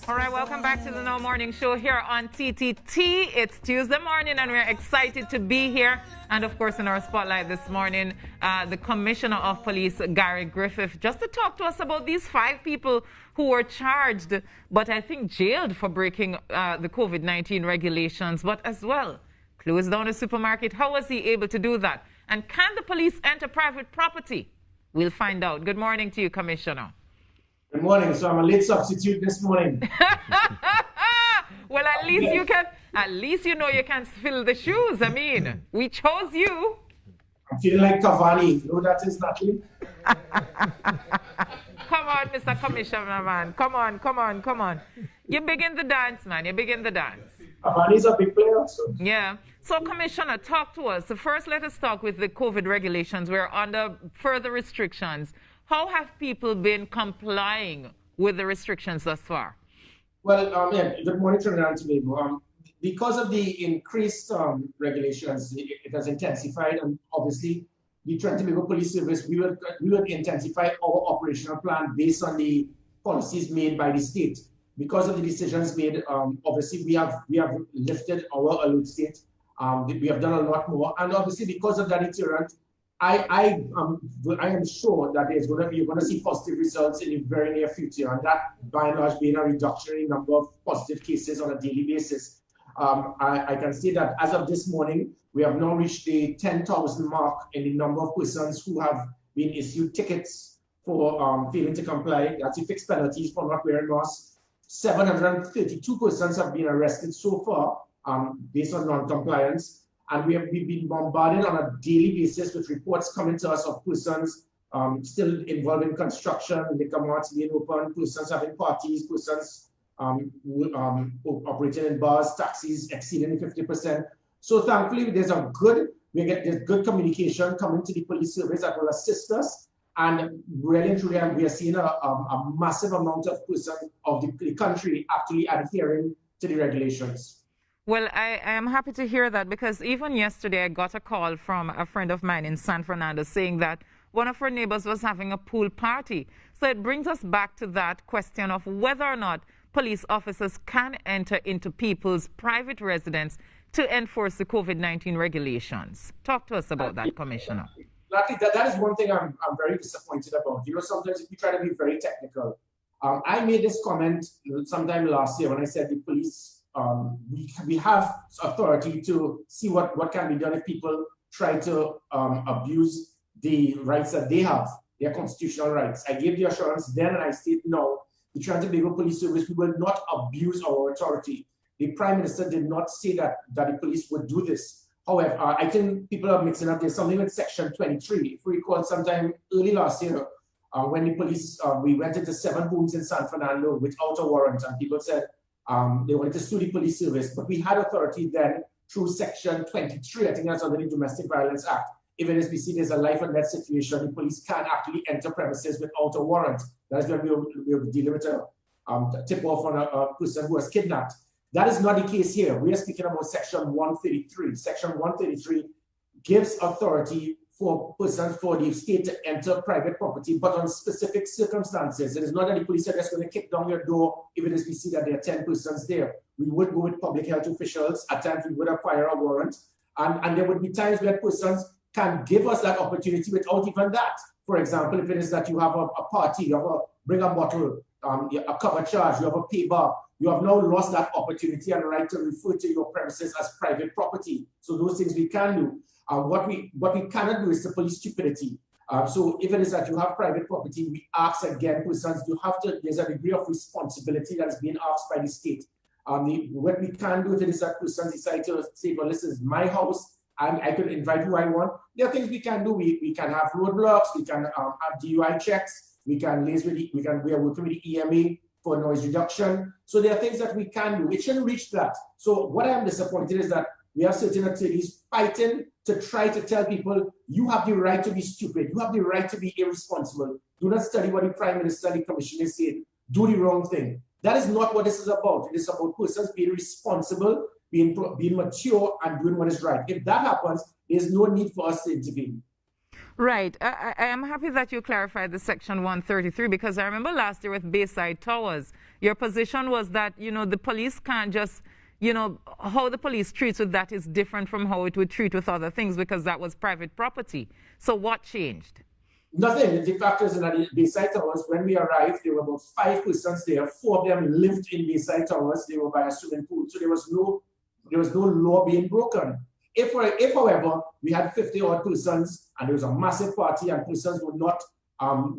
All right, welcome back to the No Morning Show here on TTT. It's Tuesday morning and we're excited to be here. And of course, in our spotlight this morning, the Commissioner of Police, Gary Griffith, just to talk to us about these 5 people who were charged, but I think jailed for breaking the COVID-19 regulations, but as well, closed down a supermarket. How was he able to do that? And can the police enter private property? We'll find out. Good morning to you, Commissioner. Good morning. So I'm a late substitute this morning. Well, at least you know you can fill the shoes. I mean, we chose you. I'm feeling like Cavani. You know what that is, Natalie? Come on, Mr. Commissioner, man. Come on. You begin the dance, man. You begin the dance. Cavani's a big player. So. Yeah. So, Commissioner, talk to us. So first, let us talk with the COVID regulations. We're under further restrictions. How have people been complying with the restrictions thus far? Well, good morning, Trinidad and Tobago. Because of the increased regulations, it has intensified, and obviously, the Trinidad and Tobago Police Service, we will intensify our operational plan based on the policies made by the state. Because of the decisions made, obviously, we have lifted our alert state. We have done a lot more, and obviously, because of that deterrent, I am sure that you're going to see positive results in the very near future, and that by and large being a reduction in the number of positive cases on a daily basis. I can say that as of this morning, we have now reached the 10,000 mark in the number of persons who have been issued tickets for failing to comply. That's the fixed penalties for not wearing masks. 732 persons have been arrested so far based on non-compliance. And we've been bombarded on a daily basis with reports coming to us of persons still involved in construction, liquor marts being open, persons having parties, persons operating in bars, taxis exceeding 50%. So thankfully, there's good communication coming to the police service that will assist us. And really and truly, we are seeing a massive amount of persons of the country actually adhering to the regulations. Well, I am happy to hear that, because even yesterday I got a call from a friend of mine in San Fernando saying that one of her neighbors was having a pool party. So it brings us back to that question of whether or not police officers can enter into people's private residence to enforce the COVID-19 regulations. Talk to us about that, Commissioner. That is one thing I'm very disappointed about. You know, sometimes we try to be very technical. I made this comment sometime last year when I said the police, we have authority to see what can be done if people try to abuse the rights that they have, their constitutional rights. I gave the assurance then, and I state now, the Trinidad and Tobago Police Service, we will not abuse our authority. The Prime Minister did not say that the police would do this. However, I think people are mixing up. There's something with Section 23. If we recall, sometime early last year, when the police, we went into 7 homes in San Fernando without a warrant, and people said, they wanted to sue the police service, but we had authority then through Section 23. I think that's under the Domestic Violence Act. Even if we see there's a life and death situation, the police can actually enter premises without a warrant. That is when we were dealing with a tip-off on a person who was kidnapped. That is not the case here. We are speaking about Section 133. Section 133 gives authority for persons, for the state to enter private property, but on specific circumstances. It is not that the police are just going to kick down your door even if we see that there are 10 persons there. We would go with public health officials. At times, we would acquire a warrant. And there would be times where persons can give us that opportunity without even that. For example, if it is that you have a party, you have bring a bottle, a cover charge, you have a pay bar, you have now lost that opportunity and right to refer to your premises as private property. So those things we can do. What we cannot do is the police stupidity. So if it is that you have private property, we ask again, persons, there's a degree of responsibility that is being asked by the state. What we can do if it is that persons decide to say, well, this is my house, and I can invite who I want. There are things we can do. We can have roadblocks, we can have DUI checks, we are working with the EMA for noise reduction. So there are things that we can do. It shouldn't reach that. So what I am disappointed is that we have certain attorneys fighting to try to tell people, you have the right to be stupid. You have the right to be irresponsible. Do not study what the Prime Minister and the Commissioner said. Do the wrong thing. That is not what this is about. It is about persons being responsible, being mature, and doing what is right. If that happens, there's no need for us to intervene. Right. I am happy that you clarified the Section 133, because I remember last year with Bayside Towers, your position was that, you know, the police can't just, you know, how the police treats with that is different from how it would treat with other things because that was private property. So what changed? Nothing. The fact is that in Bayside Towers, when we arrived, there were about 5 persons there. 4 of them lived in Bayside Towers. They were by a swimming pool, so there was no law being broken. If however, we had 50-odd persons and there was a massive party and persons were not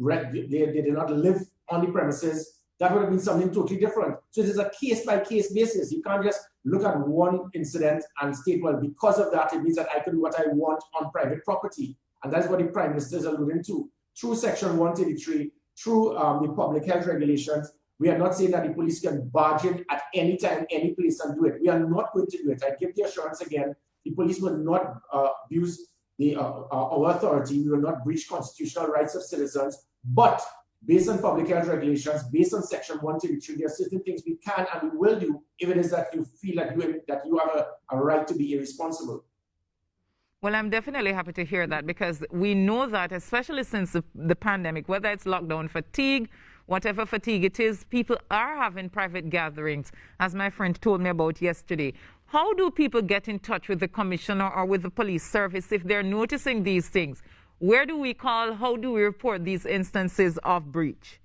they did not live on the premises, that would have been something totally different. So it is a case-by-case basis. You can't just look at one incident and state, well, because of that, it means that I can do what I want on private property. And that's what the Prime Minister is alluding to. Through Section 133, through the public health regulations, we are not saying that the police can barge in at any time, any place and do it. We are not going to do it. I give the assurance again, the police will not abuse our authority. We will not breach constitutional rights of citizens. But based on public health regulations, based on Section 133, there are certain things we can and we will do if it is that you feel that you have a right to be irresponsible. Well, I'm definitely happy to hear that because we know that, especially since the pandemic, whether it's lockdown fatigue, whatever fatigue it is, people are having private gatherings, as my friend told me about yesterday. How do people get in touch with the commissioner or with the police service if they're noticing these things? Where do we call? How do we report these instances of breach?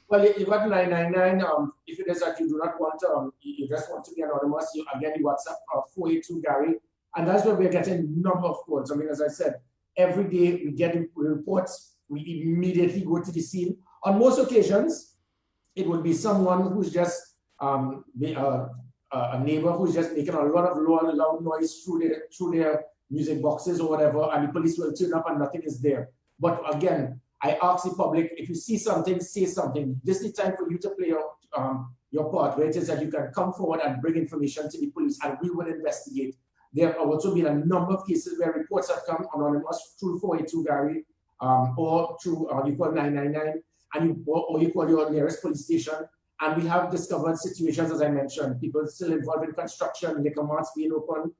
Well, you got 999. If it is that you do not want you just want to be anonymous, again, you WhatsApp 482 Gary. And that's where we're getting a number of calls. I mean, as I said, every day we get reports, we immediately go to the scene. On most occasions, it would be someone who's just a neighbor who's just making a lot of loud noise through their music boxes or whatever, and the police will turn up and nothing is there. But again, I ask the public, if you see something, say something. This is the time for you to play your part, where it is that you can come forward and bring information to the police, and we will investigate. There have also been a number of cases where reports have come anonymous through 482 Gary or through you call 999 and you call your nearest police station. And we have discovered situations, as I mentioned, people still involved in construction, liquor marts being open,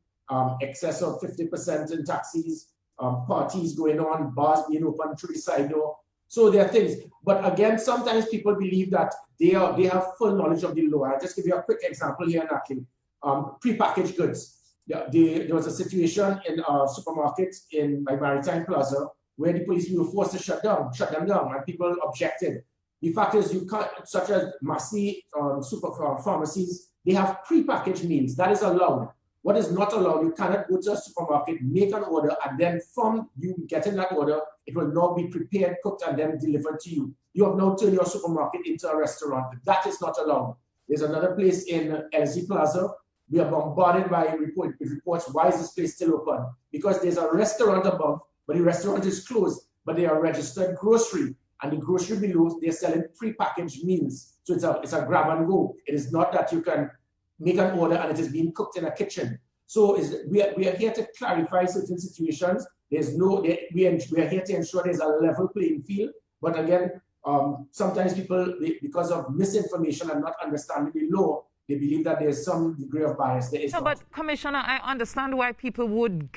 excess of 50% in taxis, parties going on, bars being open through the side door. So there are things. But again, sometimes people believe that they have full knowledge of the law. I'll just give you a quick example here, Natalie. Prepackaged goods. There was a situation in a supermarket in Maritime Plaza where the police were forced to shut them down, and people objected. The fact is, you can't, such as Massey super pharmacies, they have prepackaged meals. That is allowed. What is not allowed, you cannot go to a supermarket, make an order, and then from you getting that order, it will now be prepared, cooked, and then delivered to you. You have now turned your supermarket into a restaurant. That is not allowed. There's another place in LZ Plaza. We are bombarded by reports. Why is this place still open? Because there's a restaurant above, but the restaurant is closed, but they are registered grocery. And the grocery below, they're selling prepackaged meals. So it's a grab and go. It is not that you can make an order and it is being cooked in a kitchen. So we are here to clarify certain situations. We are here to ensure there's a level playing field. But again, sometimes people, because of misinformation and not understanding the law, they believe that there's some degree of bias. There is not. But Commissioner, I understand why people would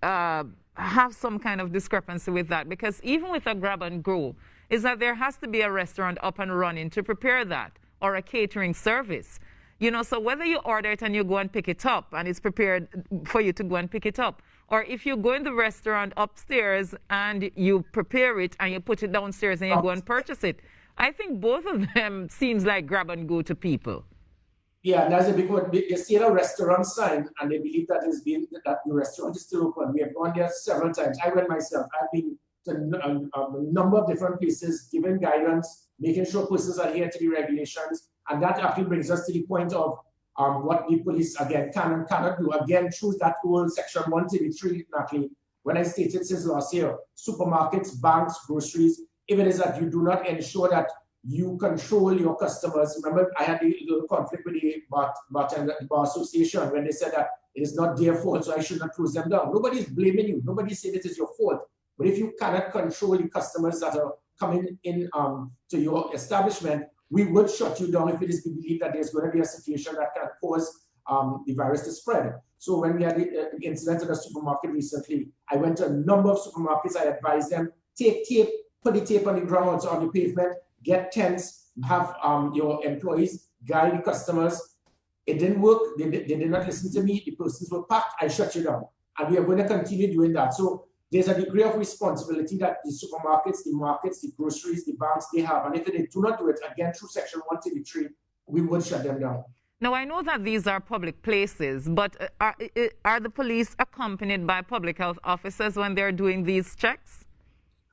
have some kind of discrepancy with that, because even with a grab and go, is that there has to be a restaurant up and running to prepare that, or a catering service. You know, so whether you order it and you go and pick it up and it's prepared for you to go and pick it up, or if you go in the restaurant upstairs and you prepare it and you put it downstairs and you go and purchase it, I think both of them seems like grab and go to people. Yeah, and that's because they see a restaurant sign and they believe that that the restaurant is still open. We have gone there several times. I went myself. I've been to a number of different places, giving guidance, making sure persons adhere to the regulations, and that actually brings us to the point of what the police again can and cannot do. Again, through that whole Section 133, Natalie, when I stated since last year, supermarkets, banks, groceries, if it is that you do not ensure that you control your customers. Remember, I had a little conflict with the bar association when they said that it is not their fault, so I should not close them down. Nobody is blaming you. Nobody is saying it is your fault. But if you cannot control the customers that are coming in to your establishment, we would shut you down if it is believed that there's going to be a situation that can cause the virus to spread. So when we had the incident at a supermarket recently, I went to a number of supermarkets. I advised them, take tape, put the tape on the ground, on the pavement, get tents, have your employees guide customers. It didn't work. They did not listen to me. The persons were packed. I shut you down. And we are going to continue doing that. So there's a degree of responsibility that the supermarkets, the markets, the groceries, the banks, they have. And if they do not do it, again, through Section 133, we would shut them down. Now, I know that these are public places, but are the police accompanied by public health officers when they're doing these checks?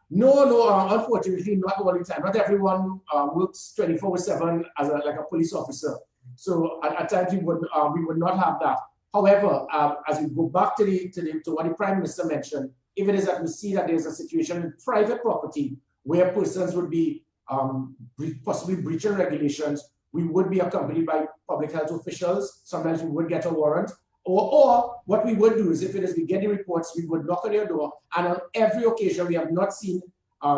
No, unfortunately, not all the time. Not everyone works 24/7 as like a police officer. So at times we would not have that. However, as we go back to what the Prime Minister mentioned, if it is that we see that there's a situation in private property where persons would be possibly breaching regulations, we would be accompanied by public health officials. Sometimes we would get a warrant. Or what we would do is, if it is we get the reports, we would knock on your door, and on every occasion we have not seen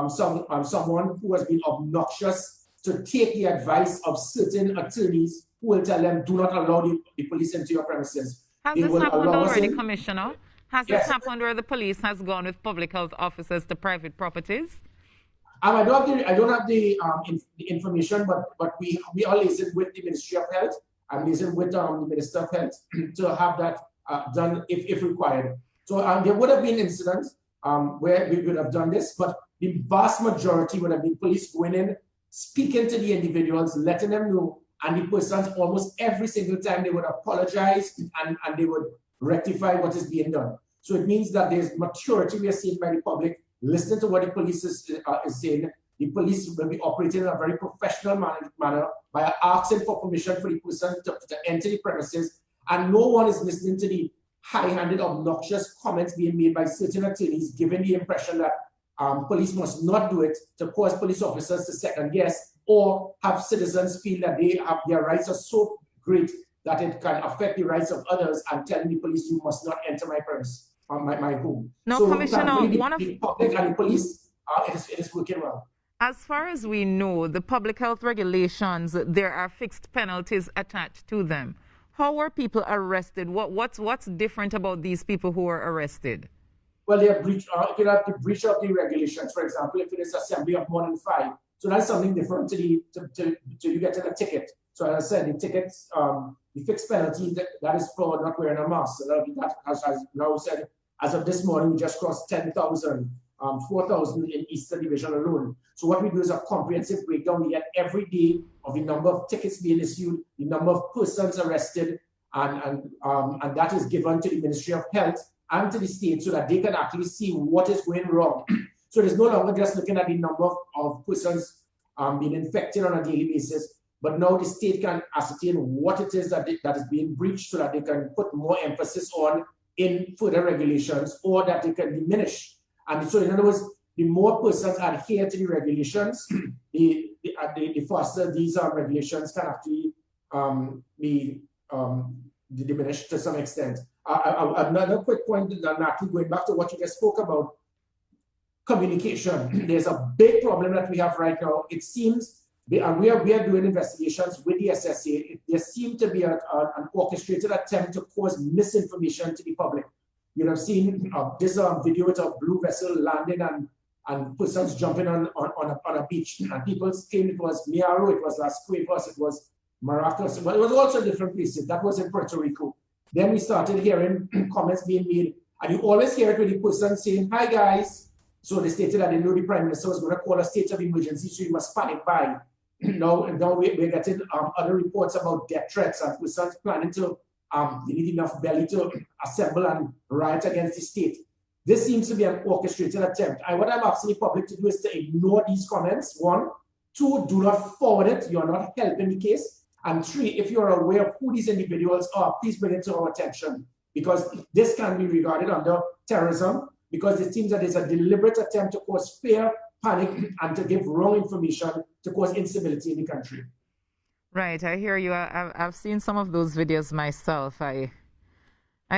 someone who has been obnoxious to take the advice of certain attorneys who will tell them, do not allow the police into your premises. Has this happened already, Commissioner? Has this happened where the police has gone with public health officers to private properties? I don't have the information, but we are liaising with the Ministry of Health. I'm liaising with the Minister of Health to have that done if required. So there would have been incidents where we would have done this, but the vast majority would have been police going in, speaking to the individuals, letting them know, and the persons almost every single time they would apologize and they would rectify what is being done. So it means that there's maturity we are seeing by the public, listening to what the police is saying. The police will be operating in a very professional manner by asking for permission for the person to enter the premises, and no one is listening to the high-handed, obnoxious comments being made by certain attorneys, giving the impression that police must not do it to cause police officers to second-guess or have citizens feel that their rights are so great that it can affect the rights of others, and telling the police, you must not enter my premise, my home. No, so Commissioner, the public and the police, it is working well. As far as we know, the public health regulations, there are fixed penalties attached to them. How were people arrested? What's different about these people who were arrested? Well, they are if you have the breach of the regulations, for example, if it is assembly of more than 5, so that's something different to you getting a ticket. So as I said, the tickets, the fixed penalty that is for not wearing a mask. So that as now said, as of this morning, we just crossed 10,000. 4,000 in Eastern Division alone. So what we do is a comprehensive breakdown. We get every day of the number of tickets being issued, the number of persons arrested, and that is given to the Ministry of Health and to the state so that they can actually see what is going wrong. So it is no longer just looking at the number of persons being infected on a daily basis, but now the state can ascertain what it is that is being breached so that they can put more emphasis on in further regulations, or that they can diminish. And so, in other words, the more persons adhere to the regulations, the faster these regulations can actually be diminished to some extent. Another quick point, Natalie, going back to what you just spoke about, communication. There's a big problem that we have right now. It seems, and we are doing investigations with the SSA, there seems to be an orchestrated attempt to cause misinformation to the public. You have seen this video with a blue vessel landing and persons jumping on a beach. And people claimed it was Miaro, it was Las Cuevas, it was Maracas, but it was also different places. That was in Puerto Rico. Then we started hearing comments being made, and you always hear it with the person saying, hi guys. So they stated that they know the Prime Minister was going to call a state of emergency, so you must panic buy. Now we're getting other reports about death threats and persons planning to they need enough belly to assemble and riot against the state. This seems to be an orchestrated attempt. And what I'm asking the public to do is to ignore these comments. 1. 2, do not forward it. You're not helping the case. And 3, if you're aware of who these individuals are, please bring it to our attention, because this can be regarded under terrorism, because it seems that it's a deliberate attempt to cause fear, panic, and to give wrong information to cause instability in the country. Right, I hear you. I've seen some of those videos myself. I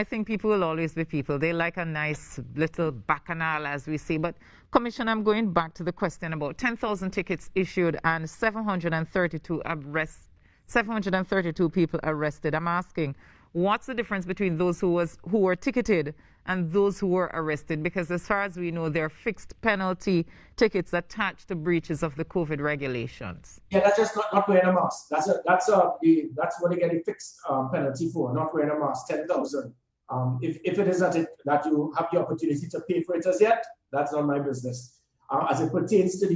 think people will always be people. They like a nice little bacchanal, as we say. But, Commissioner, I'm going back to the question about 10,000 tickets issued and 732 people arrested. I'm asking, what's the difference between those who were ticketed and those who were arrested? Because as far as we know, there are fixed penalty tickets attached to breaches of the COVID regulations. Yeah, that's just not wearing a mask. That's what they get a fixed penalty for, not wearing a mask, 10,000. If it is that you have the opportunity to pay for it as yet, that's not my business. As it pertains to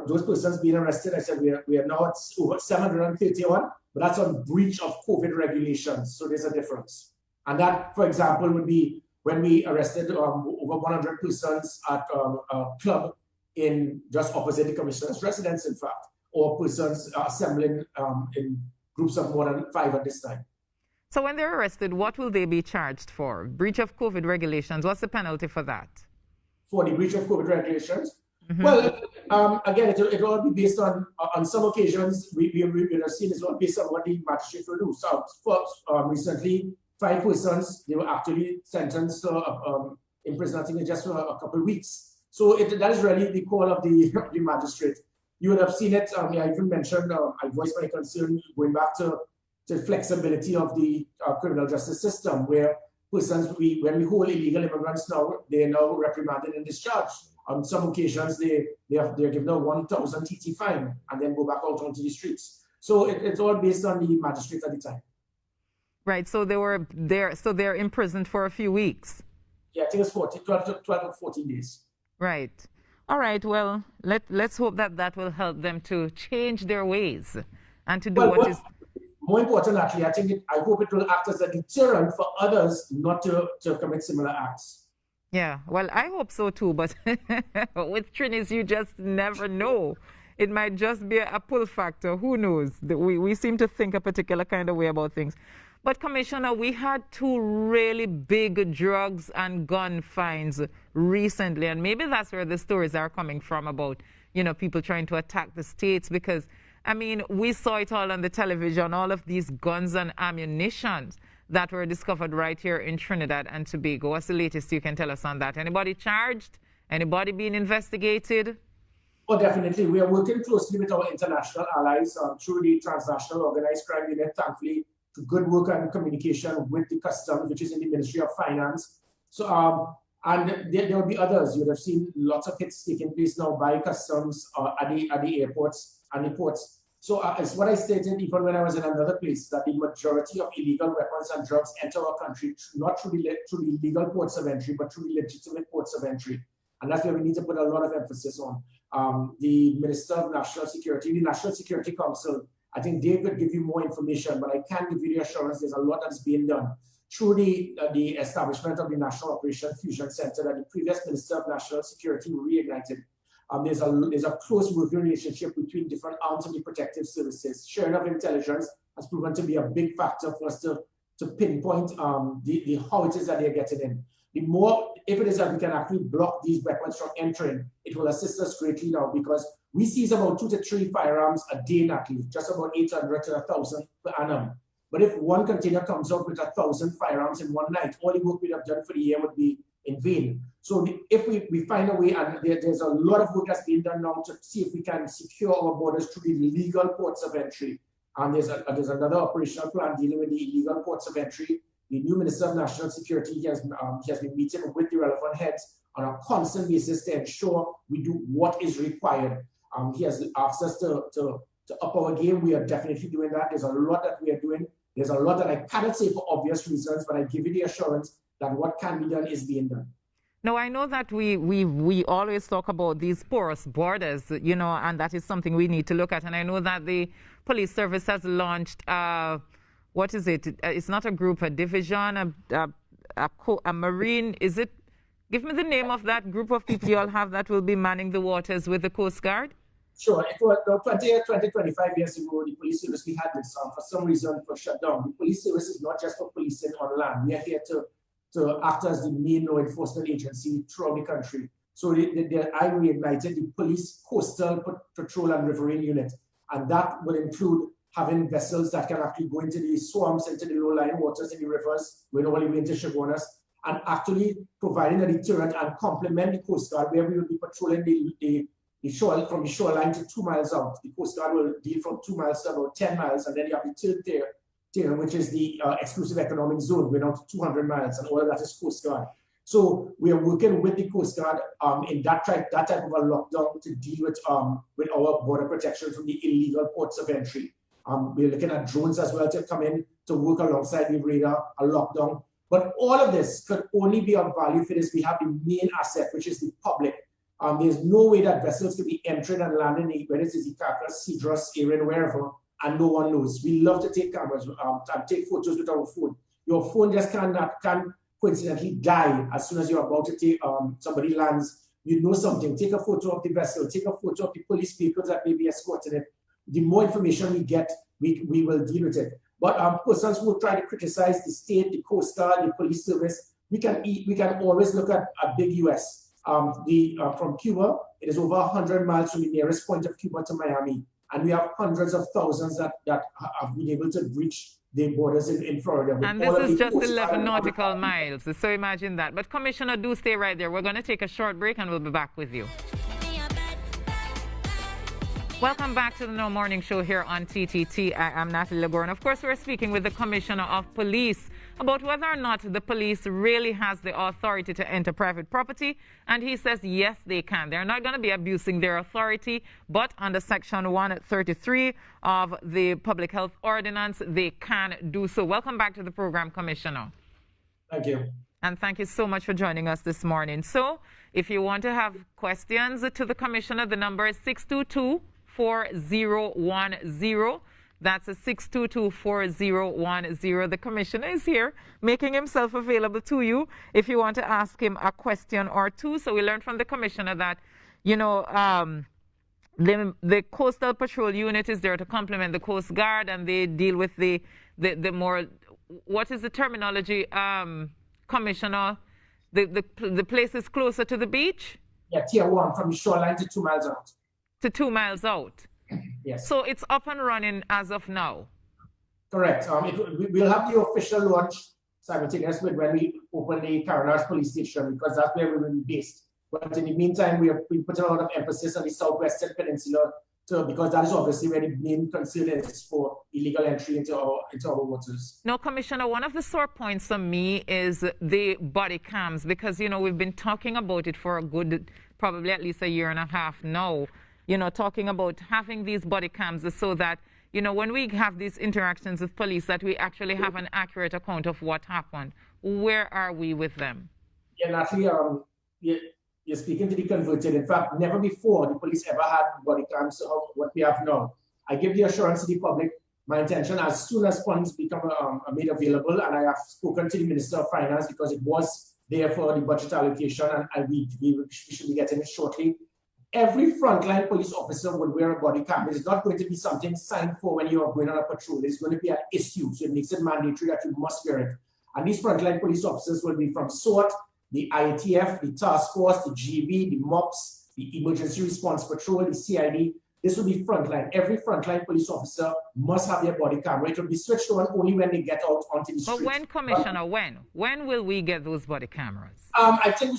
those persons being arrested, I said we are now at over 731, but that's on breach of COVID regulations. So there's a difference. And that, for example, would be when we arrested over 100 persons at a club in just opposite the commissioner's residence, in fact, or persons assembling in groups of more than 5 at this time. So when they're arrested, what will they be charged for? Breach of COVID regulations. What's the penalty for that? For the breach of COVID regulations? Mm-hmm. Well, again, it will be based on some occasions, we have seen it's all based on what the magistrate will do. So, recently, 5 persons, they were actually sentenced to imprisonment, I think, just for a couple of weeks. So that is really the call of the magistrate. You would have seen it, I even mentioned, I voiced my concern going back to the flexibility of the criminal justice system, where persons, when we hold illegal immigrants now, they are now reprimanded and discharged. On some occasions, they're given a 1,000 TT fine and then go back out onto the streets. So it's all based on the magistrate at the time. Right. So they're imprisoned for a few weeks. Yeah, I think it's 12 or 14 days. Right. All right. Well, let's hope that will help them to change their ways and to do what is more important. Actually, I hope it will act as a deterrent for others not to commit similar acts. Yeah, well, I hope so too, but with Trinis, you just never know. It might just be a pull factor. Who knows? We seem to think a particular kind of way about things. But, Commissioner, we had 2 really big drugs and gun fines recently, and maybe that's where the stories are coming from about, people trying to attack the states, because, I mean, we saw it all on the television, all of these guns and ammunition that were discovered right here in Trinidad and Tobago. What's the latest you can tell us on that? Anybody charged? Anybody being investigated? Oh, definitely. We are working closely with our international allies through the Transnational Organized Crime Unit, thankfully, to good work and communication with the Customs, which is in the Ministry of Finance. So, and there will be others. You would have seen lots of hits taking place now by Customs at the airports and the ports. So it's what I stated even when I was in another place, that the majority of illegal weapons and drugs enter our country not through the legal ports of entry, but through the legitimate ports of entry. And that's where we need to put a lot of emphasis on. The Minister of National Security, the National Security Council, I think they could give you more information, but I can give you the assurance there's a lot that's being done through the establishment of the National Operation Fusion Center that the previous Minister of National Security reignited. There's a close working relationship between different arms of the protective services. Sharing of intelligence has proven to be a big factor for us to pinpoint how it is that they're getting in. The more, if it is that we can actually block these weapons from entering, it will assist us greatly now, because we seize about 2 to 3 firearms a day, Natalie, just about 800 to 1,000 per annum. But if one container comes out with 1,000 firearms in one night, all the work we'd have done for the year would be in vain. So if we find a way, and there's a lot of work that's being done now to see if we can secure our borders through the legal ports of entry. And there's another operational plan dealing with the illegal ports of entry. The new Minister of National Security he has been meeting with the relevant heads on a constant basis to ensure we do what is required. He has asked us to up our game. We are definitely doing that. There's a lot that we are doing. There's a lot that I cannot say for obvious reasons, but I give you the assurance that what can be done is being done. Now, I know that we always talk about these porous borders, and that is something we need to look at. And I know that the police service has launched, what is it? It's not a group, a division, a marine, is it? Give me the name of that group of people you all have that will be manning the waters with the Coast Guard. Sure. It was 25 years ago, the police service, we had this. For some reason, it was shut down. The police service is not just for policing on land. We are here to act as the main law enforcement agency throughout the country. So I reignited the police coastal patrol and riverine unit. And that will include having vessels that can actually go into the swamps, into the low-lying waters, in the rivers, going all the way into Chaguanas, and actually providing a deterrent and complement the Coast Guard, where we will be patrolling the shore, from the shoreline to 2 miles out. The Coast Guard will deal from 2 miles to about 10 miles, and then you have the third tier which is the exclusive economic zone. We're now to 200 miles, and all of that is Coast Guard. So we are working with the Coast Guard in that type of a lockdown to deal with our border protection from the illegal ports of entry. We're looking at drones as well to come in to work alongside the radar, a lockdown. But all of this could only be of value for this. We have the main asset, which is the public. There's no way that vessels could be entering and landing, whether it's the Caracas, Cedros, Erin, wherever, and no one knows. We love to take cameras and take photos with our phone. Your phone just can coincidentally die as soon as you're about to take somebody lands. You know something. Take a photo of the vessel. Take a photo of the police vehicles that may be escorting it. The more information we get, we will deal with it. But persons who try to criticize the state, the Coast Guard, the police service, we can always look at a big US. From Cuba, it is over 100 miles from the nearest point of Cuba to Miami. And we have hundreds of thousands that have been able to breach the borders in Florida. And this is just 11 nautical miles. So imagine that. But Commissioner, do stay right there. We're going to take a short break and we'll be back with you. Welcome back to the No Morning Show here on TTT. I am Natalie Legore. And of course, we're speaking with the Commissioner of Police about whether or not the police really has the authority to enter private property. And he says, yes, they can. They're not going to be abusing their authority, but under Section 133 of the Public Health Ordinance, they can do so. Welcome back to the program, Commissioner. Thank you. And thank you so much for joining us this morning. So if you want to have questions to the Commissioner, the number is 622-4010. That's a 622-4010. The Commissioner is here making himself available to you if you want to ask him a question or two. So we learned from the Commissioner that, you know, the Coastal Patrol Unit is there to complement the Coast Guard, and they deal with the more, what is the terminology, Commissioner? The place is closer to the beach? Yeah, Tier 1, from the shoreline to 2 miles out. To 2 miles out? Yes. So it's up and running as of now? Correct. We'll have the official launch simultaneous with when we open the Carolina Police Station, because that's where we will be based. But in the meantime, we put a lot of emphasis on the Southwestern Peninsula, because that is obviously where the main concern is for illegal entry into our waters. Now, Commissioner, one of the sore points for me is the body cams, because, you know, we've been talking about it for a good, probably at least a year and a half now, you know, talking about having these body cams so that, you know, when we have these interactions with police, that we actually have an accurate account of what happened. Where are we with them? Yeah, Natalie, you're speaking to the converted. In fact, never before the police ever had body cams what we have now. I give the assurance to the public, my intention as soon as funds become made available, and I have spoken to the Minister of Finance because it was there for the budget allocation, and we should be getting it shortly. Every frontline police officer would wear a body cam. It's not going to be something signed for when you are going on a patrol. It's going to be an issue, so it makes it mandatory that you must wear it. And these frontline police officers will be from SORT, the IATF, the Task Force, the GB, the MOPS, the Emergency Response Patrol, the CID. This will be frontline. Every frontline police officer must have their body camera. It will be switched on only when they get out onto the street. But when, Commissioner, when will we get those body cameras? I think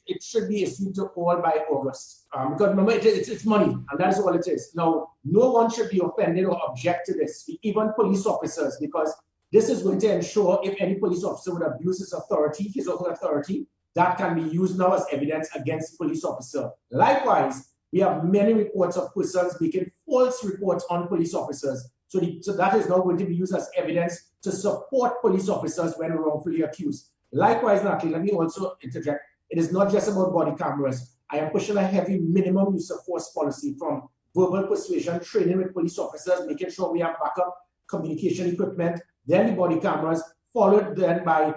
it should be issued to all by August. Because remember, it's money, and that is all it is. Now, no one should be offended or object to this, even police officers, because this is going to ensure if any police officer would abuse his authority, his or her authority, that can be used now as evidence against the police officer. Likewise, we have many reports of persons making false reports on police officers. So that is now going to be used as evidence to support police officers when wrongfully accused. Likewise, Natalie, let me also interject. It is not just about body cameras. I am pushing a heavy minimum use of force policy, from verbal persuasion, training with police officers, making sure we have backup communication equipment, then the body cameras, followed then by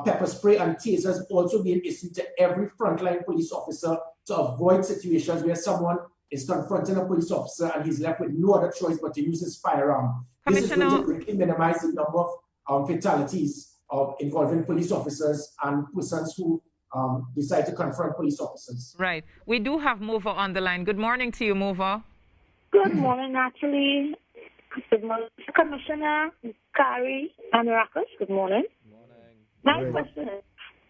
pepper spray and tasers also being issued to every frontline police officer to avoid situations where someone is confronting a police officer and he's left with no other choice but to use his firearm. This is going to greatly minimize the number of fatalities involving police officers and persons who decide to confront police officers. Right. We do have Mova on the line. Good morning to you, Mova. Good morning, Natalie. Good morning, Commissioner, Kari, and Rakus. Good morning. My question is,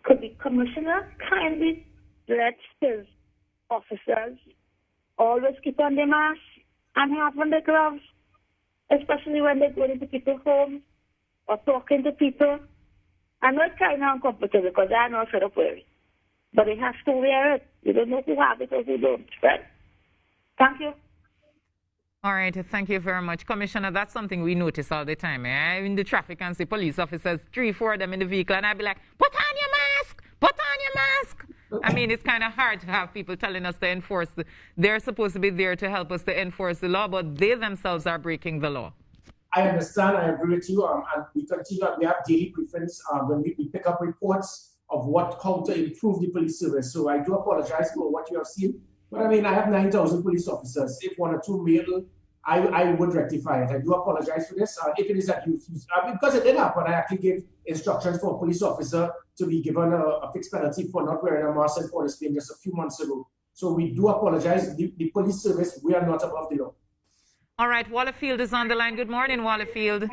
could the Commissioner kindly let his officers always keep on their masks and have on their gloves, especially when they go into people's homes or talking to people. I know it's kind of uncomfortable because I know fed up with it. But it has to wear it. You don't know who have it or who don't, right? Thank you. All right, thank you very much. Commissioner, that's something we notice all the time. In the traffic and see police officers, 3, 4 of them in the vehicle, and I'd be like, put on your mask! Put on your mask! I mean, it's kind of hard to have people telling us to enforce. They're supposed to be there to help us to enforce the law, but they themselves are breaking the law. I understand. I agree with you. And we continue. We have daily briefings when we pick up reports of how to improve the police service. So I do apologize for what you have seen. But I mean, I have 9,000 police officers. If 1 or 2 mail, I would rectify it. I do apologize for this. If it is that you, because it did happen, I actually gave instructions for a police officer to be given a fixed penalty for not wearing a mask in Port of Spain just a few months ago. So we do apologize. The police service, we are not above the law. All right, Wallerfield is on the line. Good morning, Wallerfield.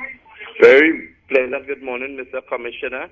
Very pleasant good morning, Mr. Commissioner.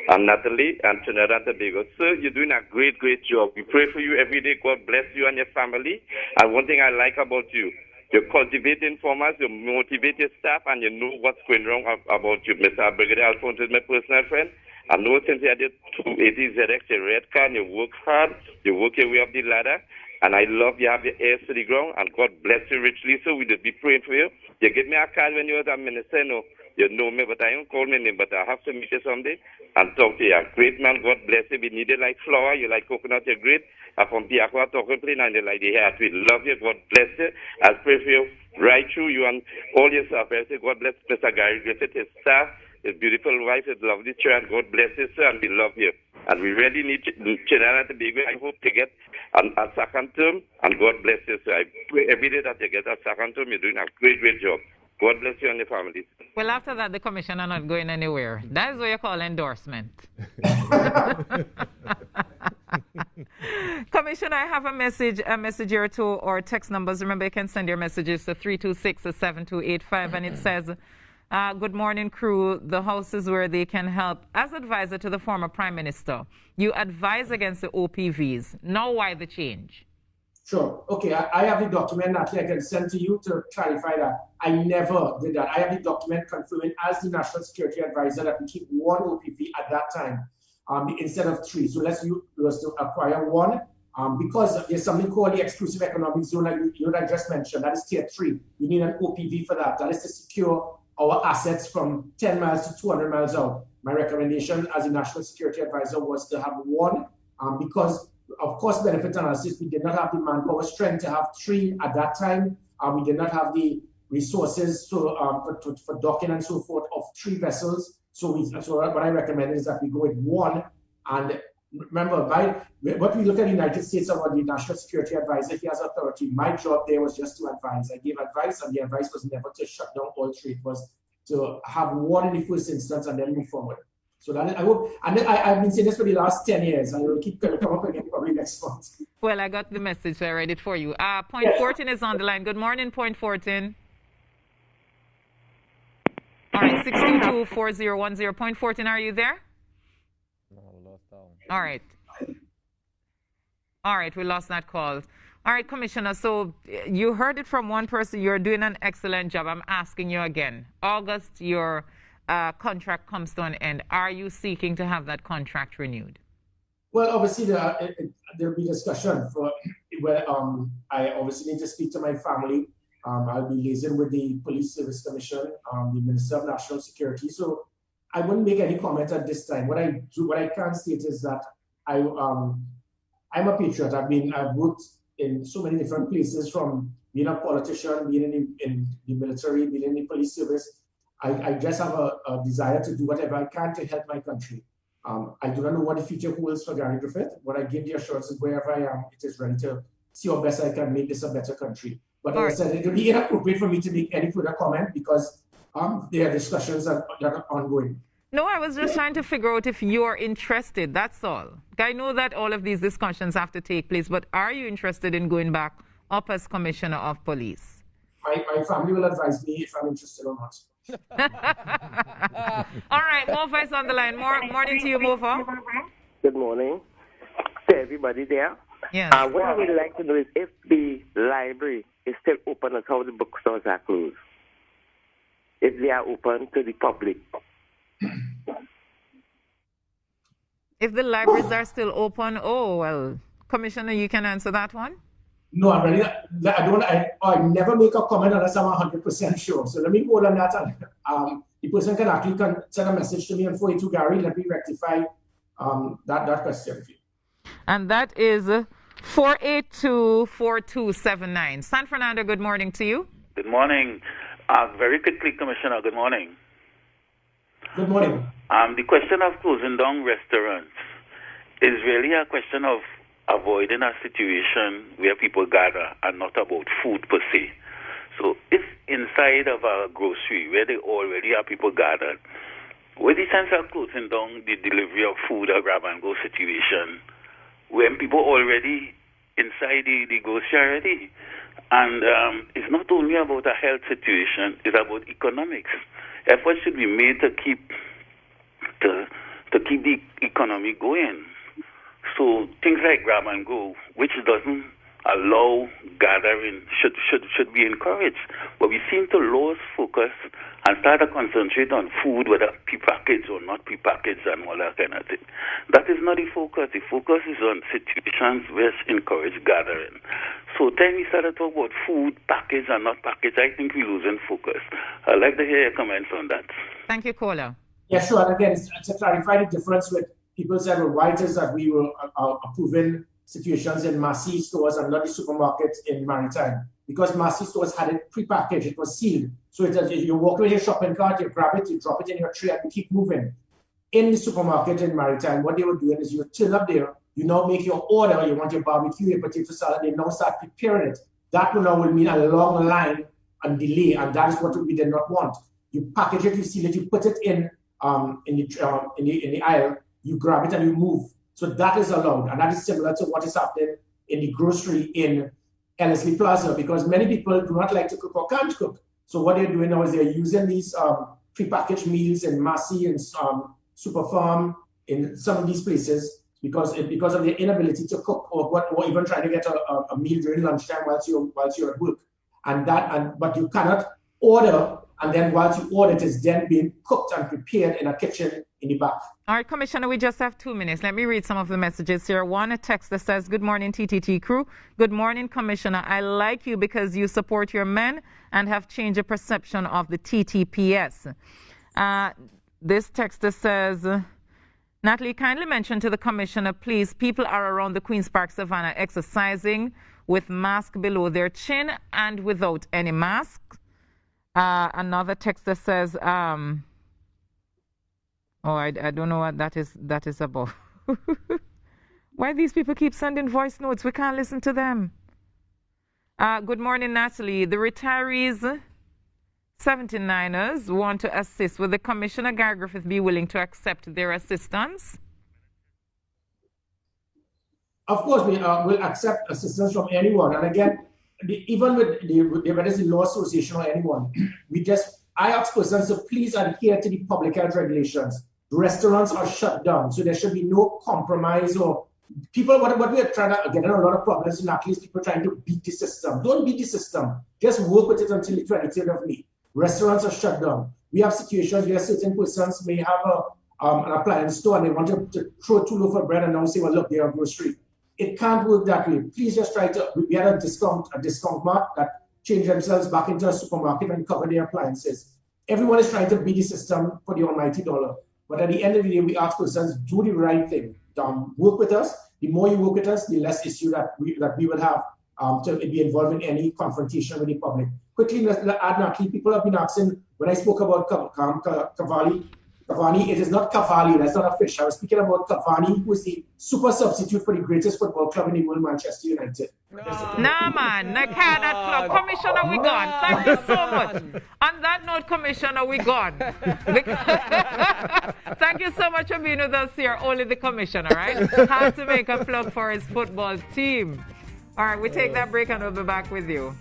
I'm Natalie and Trinidad and Tobago. Sir, you're doing a great job. We pray for you every day. God bless you and your family. And one thing I like about you, you cultivate informers, you motivate your staff, and you know what's going wrong about you. Mr. Brigadier Alphonse is my personal friend. I know since you had your 280 ZX, your red card, you work hard, you work your way up the ladder, and I love you have your ears to the ground, and God bless you richly. So we'll be praying for you. You give me a card when you was a minister, no, you know me, but I don't call my name, but I have to meet you someday and talk to you. A great man, God bless you. We need you like flour, you like coconut, you're great. From Piakwa, talking plain, and you like the hair. We love you, God bless you. I pray for you right through you and all your staff. I say, God bless Mr. Gary Griffith, his staff, his beautiful wife, his lovely child. God bless you, sir, and we love you. And we really need Trinidad and Tobago. I hope to get a second term, and God bless you, sir. I pray every day that you get a second term. You're doing a great job. God bless you and your families. Well, after that, the commissioner not going anywhere. That is what you call endorsement. Commissioner, I have a message or two, or text numbers. Remember, you can send your messages to 326-7285, and it says, good morning, crew. The House is where they can help. As advisor to the former Prime Minister, you advise against the OPVs. Now, why the change? Sure. Okay, I have the document that I can send to you to clarify that. I never did that. I have the document confirming as the National Security Advisor that we keep 1 OPV at that time instead of 3. So let's use to acquire 1 because there's something called the exclusive economic zone that you just mentioned. That is tier 3. You need an OPV for that. That is to secure our assets from 10 miles to 200 miles out. My recommendation as a National Security Advisor was to have 1 because of course, benefit analysis, we did not have the manpower strength to have 3 at that time. We did not have the resources for docking and so forth of 3 vessels. So what I recommend is that we go with 1. And remember, what we look at the United States about the National Security Advisor, he has authority. My job there was just to advise. I gave advice, and the advice was never to shut down all 3. It was to have 1 in the first instance and then move forward. So that I hope, and I've been saying this for the last 10 years. I will keep coming up again probably next month. Well, I got the message, so I read it for you. Point 14 is on the line. Good morning, Point 14. All right, 622-4010. Point 14, are you there? No, lost down. All right. All right, we lost that call. All right, Commissioner, so you heard it from one person. You're doing an excellent job. I'm asking you again. August, your contract comes to an end. Are you seeking to have that contract renewed? Well, obviously, there'll be discussion for where I obviously need to speak to my family. I'll be liaising with the Police Service Commission, the Minister of National Security. So I wouldn't make any comment at this time. What I can state is that I'm a patriot. I've worked in so many different places, from being a politician, being in the military, being in the police service. I just have a desire to do whatever I can to help my country. I do not know what the future holds for Gary Griffith. What I give the assurance is wherever I am, it is ready to see how best I can make this a better country. But as I said, it would be inappropriate for me to make any further comment because there are discussions that are ongoing. No, I was just trying to figure out if you're interested, that's all. I know that all of these discussions have to take place, but are you interested in going back up as Commissioner of Police? My family will advise me if I'm interested or not. All right, Mova is on the line. Morning to you, Mova. Good morning to everybody there. Yes. What I would like to know is if the library is still open as how the bookstores are closed. If they are open to the public. If the libraries are still open, oh, well, Commissioner, you can answer that one. No, I'm really I never make a comment unless I'm 100% sure. So let me go on that. And, the person can actually send a message to me on 482 Gary. Let me rectify that question for you. And that is 482-4279. San Fernando, good morning to you. Good morning. Very quickly, Commissioner, good morning. Good morning. The question of closing down restaurants is really a question of avoiding a situation where people gather and not about food per se. So if inside of a grocery where they already have people gathered, with the sense of closing down the delivery of food or grab and go situation, when people already inside the grocery already, and it's not only about a health situation, it's about economics. Efforts should be made to keep the economy going. So things like grab and go, which doesn't allow gathering, should be encouraged. But we seem to lose focus and start to concentrate on food, whether prepackaged or not prepackaged and all that kind of thing. That is not the focus. The focus is on situations which encourage gathering. So then we started to talk about food, packaged and not packaged. I think we're losing focus. I'd like to hear your comments on that. Thank you, caller. Yeah, sure. And again, to clarify the difference with people said, well, why it is that we were approving situations in Massy stores and not the supermarkets in Maritime? Because Massy stores had it prepackaged, it was sealed. So you walk with your shopping cart, you grab it, you drop it in your tray, and you keep moving. In the supermarket in Maritime, what they were doing is you turn up there, you now make your order, you want your barbecue, your potato salad, they now start preparing it. That now will mean a long line and delay, and that is what we did not want. You package it, you seal it, you put it in the aisle, you grab it and you move. So that is allowed, and that is similar to what is happening in the grocery in Ellerslie Plaza, because many people do not like to cook or can't cook. So what they're doing now is they're using these prepackaged meals in Massy and Super Farm in some of these places because of their inability to cook or even trying to get a meal during lunchtime whilst you're at work. But you cannot order, and then once you order, it is then being cooked and prepared in a kitchen in the back. All right, Commissioner, we just have 2 minutes. Let me read some of the messages here. One, a text that says, good morning, TTT crew. Good morning, Commissioner. I like you because you support your men and have changed the perception of the TTPS. This text that says, Natalie, kindly mention to the Commissioner, please, people are around the Queen's Park Savannah exercising with mask below their chin and without any mask. Another text that says, I don't know what that is about. Why these people keep sending voice notes? We can't listen to them. Good morning, Natalie. The retirees, 79ers, want to assist. Will the Commissioner, Gary Griffith, be willing to accept their assistance? Of course, we will accept assistance from anyone. And again, even with whether it's the Law Association or anyone, I ask persons to please adhere to the public health regulations. Restaurants are shut down, so there should be no compromise or people. What we are trying to get in a lot of problems in, at least people trying to beat the system. Don't beat the system. Just work with it until the 23rd of May. Restaurants are shut down. We have situations where certain persons may have an appliance store and they want to throw 2 loaves of bread and now say, well, look, they are grocery. It can't work that way. Please just try to. We had a discount mart that changed themselves back into a supermarket and cover their appliances. Everyone is trying to beat the system for the almighty dollar. But at the end of the day, we ask persons, do the right thing. Work with us. The more you work with us, the less issue that we will have to be involved in any confrontation with the public. Quickly, let's add, Natalie, people have been asking, when I spoke about Cavani, it is not Cavalli, that's not a fish. I was speaking about Cavani, who is the super substitute for the greatest football club in the world, Manchester United. Nah, man, I can't that club. Commissioner, we gone. Thank you so much. On that note, Commissioner, we gone. Thank you so much for being with us here. Only the Commissioner, right? Had to make a plug for his football team. All right, we take that break and we'll be back with you.